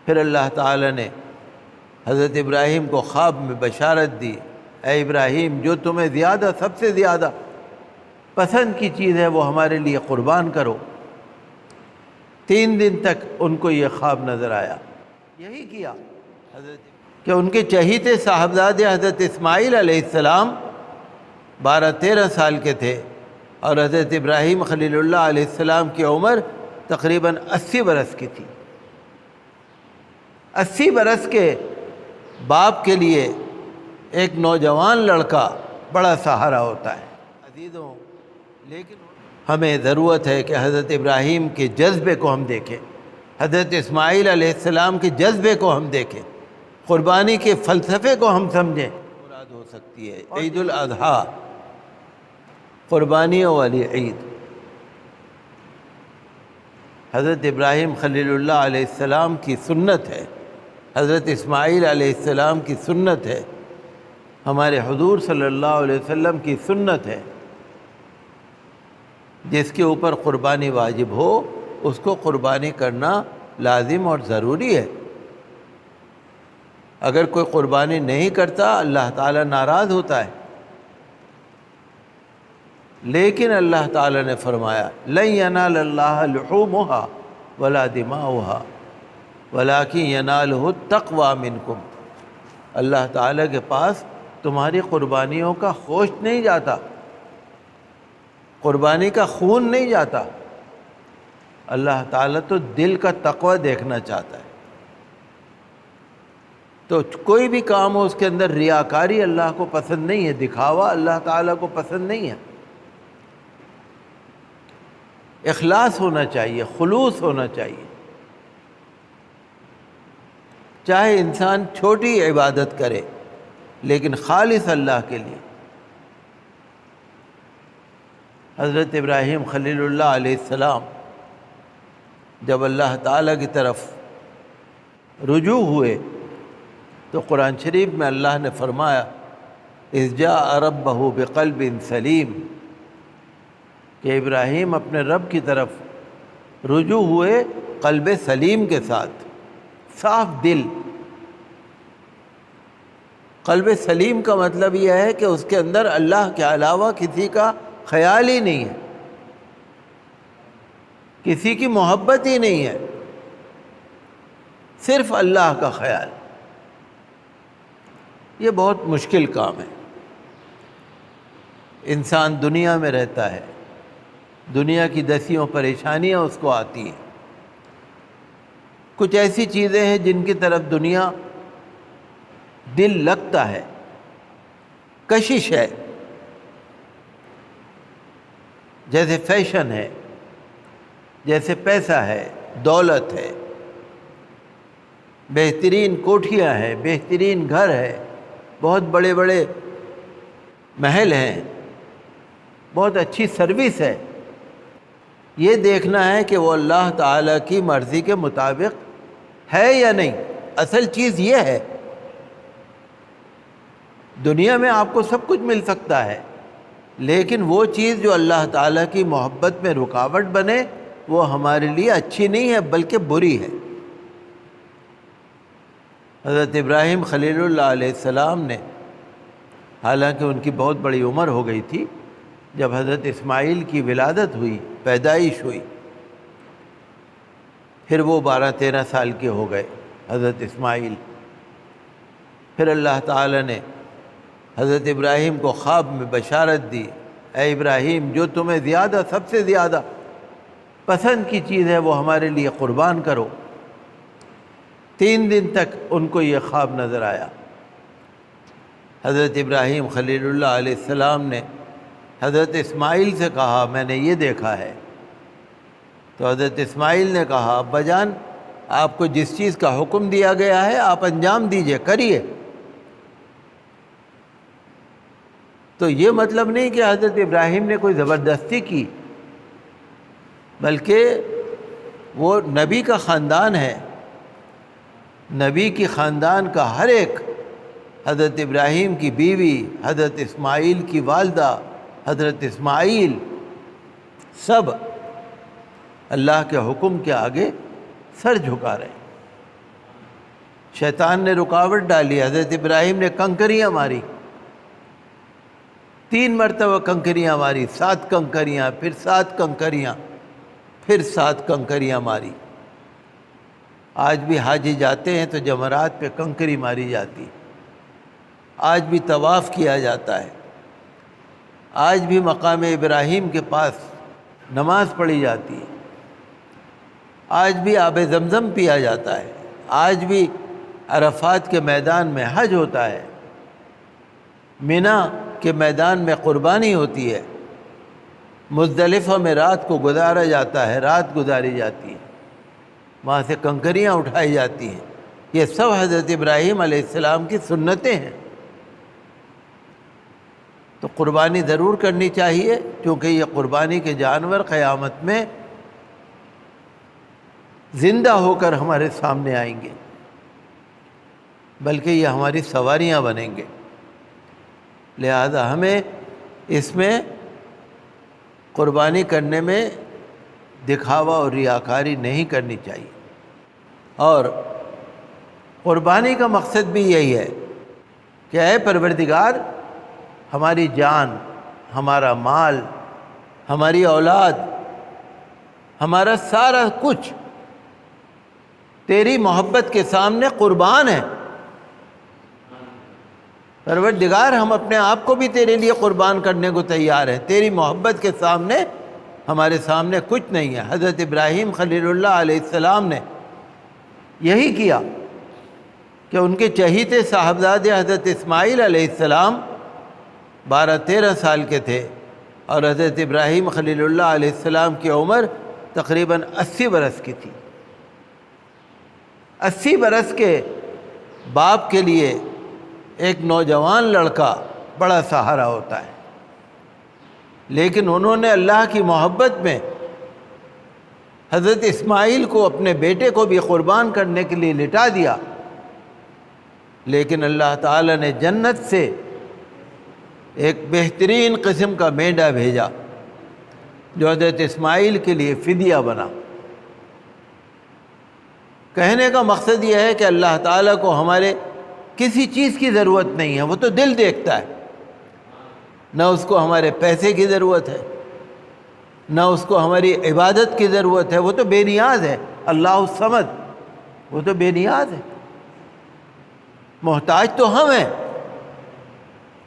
پھر اللہ تعالیٰ نے حضرت ابراہیم کو خواب میں بشارت دی، اے ابراہیم جو تمہیں زیادہ سب سے زیادہ پسند کی چیز ہے وہ ہمارے لیے قربان کرو۔ 3 دن تک ان کو یہ خواب نظر آیا۔ یہی کیا کہ ان کے چہیتے صاحبزادے حضرت اسماعیل علیہ السلام 12-13 سال کے تھے، اور حضرت ابراہیم خلیل اللہ علیہ السلام کی عمر تقریباً 80 برس کی تھی۔ 80 برس کے باپ کے لیے ایک نوجوان لڑکا بڑا سہارا ہوتا ہے۔ عزیزوں، لیکن ہمیں ضرورت ہے کہ حضرت ابراہیم کے جذبے کو ہم دیکھیں، حضرت اسماعیل علیہ السلام کے جذبے کو ہم دیکھیں، قربانی کے فلسفے کو ہم سمجھیں۔ مراد ہو سکتی ہے عید الاضحیٰ، قربانیوں والی عید۔ حضرت ابراہیم خلیل اللہ علیہ السلام کی سنت ہے، حضرت اسماعیل علیہ السلام کی سنت ہے، ہمارے حضور صلی اللہ علیہ وسلم کی سنت ہے۔ جس کے اوپر قربانی واجب ہو اس کو قربانی کرنا لازم اور ضروری ہے۔ اگر کوئی قربانی نہیں کرتا اللہ تعالیٰ ناراض ہوتا ہے، لیکن اللہ تعالیٰ نے فرمایا لن ینال اللہ لحومها ولا دماؤها ولکن ینالہ التقوی منکم۔ اللہ تعالیٰ کے پاس تمہاری قربانیوں کا گوشت نہیں جاتا، قربانی کا خون نہیں جاتا، اللہ تعالیٰ تو دل کا تقوی دیکھنا چاہتا ہے۔ تو کوئی بھی کام ہو اس کے اندر ریاکاری اللہ کو پسند نہیں ہے، دکھاوا اللہ تعالیٰ کو پسند نہیں ہے۔ اخلاص ہونا چاہیے، خلوص ہونا چاہیے۔ چاہے انسان چھوٹی عبادت کرے لیکن خالص اللہ کے لیے۔ حضرت ابراہیم خلیل اللہ علیہ السلام جب اللہ تعالیٰ کی طرف رجوع ہوئے تو قرآن شریف میں اللہ نے فرمایا اذ جاء ربہ بقلب سلیم، کہ ابراہیم اپنے رب کی طرف رجوع ہوئے قلب سلیم کے ساتھ، صاف دل۔ قلب سلیم کا مطلب یہ ہے کہ اس کے اندر اللہ کے علاوہ کسی کا خیال ہی نہیں ہے، کسی کی محبت ہی نہیں ہے، صرف اللہ کا خیال۔ یہ بہت مشکل کام ہے۔ انسان دنیا میں رہتا ہے، دنیا کی دسیوں پریشانیاں اس کو آتی ہیں، کچھ ایسی چیزیں ہیں جن کی طرف دنیا دل لگتا ہے، کشش ہے، جیسے فیشن ہے، جیسے پیسہ ہے، دولت ہے، بہترین کوٹھیاں ہیں، بہترین گھر ہے، بہت بڑے بڑے محل ہیں، بہت اچھی سروس ہے۔ یہ دیکھنا ہے کہ وہ اللہ تعالیٰ کی مرضی کے مطابق ہے یا نہیں۔ اصل چیز یہ ہے، دنیا میں آپ کو سب کچھ مل سکتا ہے، لیکن وہ چیز جو اللہ تعالیٰ کی محبت میں رکاوٹ بنے وہ ہمارے لیے اچھی نہیں ہے بلکہ بری ہے۔ حضرت ابراہیم خلیل اللہ علیہ السلام نے، حالانکہ ان کی بہت بڑی عمر ہو گئی تھی، جب حضرت اسماعیل کی ولادت ہوئی، پیدائش ہوئی، پھر وہ 12-13 سال کے ہو گئے حضرت اسماعیل۔ پھر اللہ تعالیٰ نے حضرت ابراہیم کو خواب میں بشارت دی، اے ابراہیم جو تمہیں زیادہ سب سے زیادہ پسند کی چیز ہے وہ ہمارے لیے قربان کرو۔ 3 دن تک ان کو یہ خواب نظر آیا۔ حضرت ابراہیم خلیل اللہ علیہ السلام نے حضرت اسماعیل سے کہا میں نے یہ دیکھا ہے، تو حضرت اسماعیل نے کہا ابا جان آپ کو جس چیز کا حکم دیا گیا ہے آپ انجام دیجئے، کریے۔ تو یہ مطلب نہیں کہ حضرت ابراہیم نے کوئی زبردستی کی، بلکہ وہ نبی کا خاندان ہے، نبی کی خاندان کا ہر ایک، حضرت ابراہیم کی بیوی، حضرت اسماعیل کی والدہ، حضرت اسماعیل، سب اللہ کے حکم کے آگے سر جھکا رہے ہیں۔ شیطان نے رکاوٹ ڈالی، حضرت ابراہیم نے کنکریاں ماری، 3 مرتبہ کنکریاں ماری، 7 کنکریاں، پھر 7 کنکریاں، پھر 7 کنکریاں ماری۔ آج بھی حاجی جاتے ہیں تو جمرات پہ کنکری ماری جاتی، آج بھی طواف کیا جاتا ہے، آج بھی مقام ابراہیم کے پاس نماز پڑھی جاتی ہے، آج بھی آب زمزم پیا جاتا ہے، آج بھی عرفات کے میدان میں حج ہوتا ہے، منا کے میدان میں قربانی ہوتی ہے، مزدلفہ میں رات کو گزارا جاتا ہے، رات گزاری جاتی ہے، وہاں سے کنکریاں اٹھائی جاتی ہیں۔ یہ سب حضرت ابراہیم علیہ السلام کی سنتیں ہیں۔ تو قربانی ضرور کرنی چاہیے، کیونکہ یہ قربانی کے جانور قیامت میں زندہ ہو کر ہمارے سامنے آئیں گے، بلکہ یہ ہماری سواریاں بنیں گے۔ لہذا ہمیں اس میں قربانی کرنے میں دکھاوا اور ریاکاری نہیں کرنی چاہیے۔ اور قربانی کا مقصد بھی یہی ہے کہ اے پروردگار، ہماری جان، ہمارا مال، ہماری اولاد، ہمارا سارا کچھ تیری محبت کے سامنے قربان ہے۔ پروردگار، ہم اپنے آپ کو بھی تیرے لیے قربان کرنے کو تیار ہیں، تیری محبت کے سامنے ہمارے سامنے کچھ نہیں ہے۔ حضرت ابراہیم خلیل اللہ علیہ السلام نے یہی کیا کہ ان کے چہیتے صاحبزادے حضرت اسماعیل علیہ السلام 12-13 سال کے تھے، اور حضرت ابراہیم خلیل اللہ علیہ السلام کی عمر تقریباً 80 برس کی تھی۔ 80 برس کے باپ کے لیے ایک نوجوان لڑکا بڑا سہارا ہوتا ہے، لیکن انہوں نے اللہ کی محبت میں حضرت اسماعیل کو، اپنے بیٹے کو بھی قربان کرنے کے لیے لٹا دیا، لیکن اللہ تعالیٰ نے جنت سے ایک بہترین قسم کا مینڈا بھیجا جو حضرت اسماعیل کے لیے فدیہ بنا۔ کہنے کا مقصد یہ ہے کہ اللہ تعالیٰ کو ہمارے کسی چیز کی ضرورت نہیں ہے، وہ تو دل دیکھتا ہے، نہ اس کو ہمارے پیسے کی ضرورت ہے، نہ اس کو ہماری عبادت کی ضرورت ہے، وہ تو بے نیاز ہے۔ اللہ الصمد، وہ تو بے نیاز ہے، محتاج تو ہم ہیں،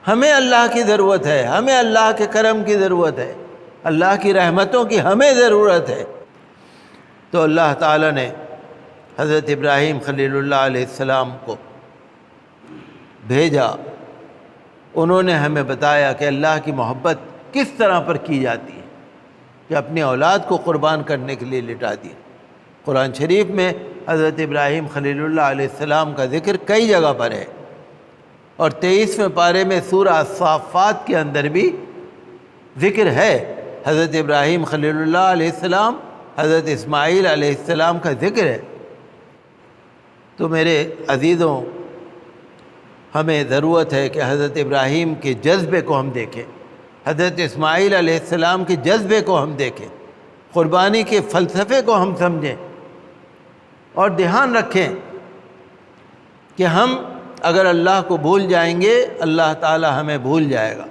ہمیں اللہ کی ضرورت ہے، ہمیں اللہ کے کرم کی ضرورت ہے، اللہ کی رحمتوں کی ہمیں ضرورت ہے۔ تو اللہ تعالیٰ نے حضرت ابراہیم خلیل اللہ علیہ السلام کو بھیجا، انہوں نے ہمیں بتایا کہ اللہ کی محبت کس طرح پر کی جاتی ہے، کہ اپنی اولاد کو قربان کرنے کے لیے لٹا دی۔ قرآن شریف میں حضرت ابراہیم خلیل اللہ علیہ السلام کا ذکر کئی جگہ پر ہے، اور 23ویں پارے میں سورہ الصافات کے اندر بھی ذکر ہے حضرت ابراہیم خلیل اللہ علیہ السلام، حضرت اسماعیل علیہ السلام کا ذکر ہے۔ تو میرے عزیزوں، ہمیں ضرورت ہے کہ حضرت ابراہیم کے جذبے کو ہم دیکھیں، حضرت اسماعیل علیہ السلام کے جذبے کو ہم دیکھیں، قربانی کے فلسفے کو ہم سمجھیں، اور دھیان رکھیں کہ ہم اگر اللہ کو بھول جائیں گے، اللہ تعالی ہمیں بھول جائے گا۔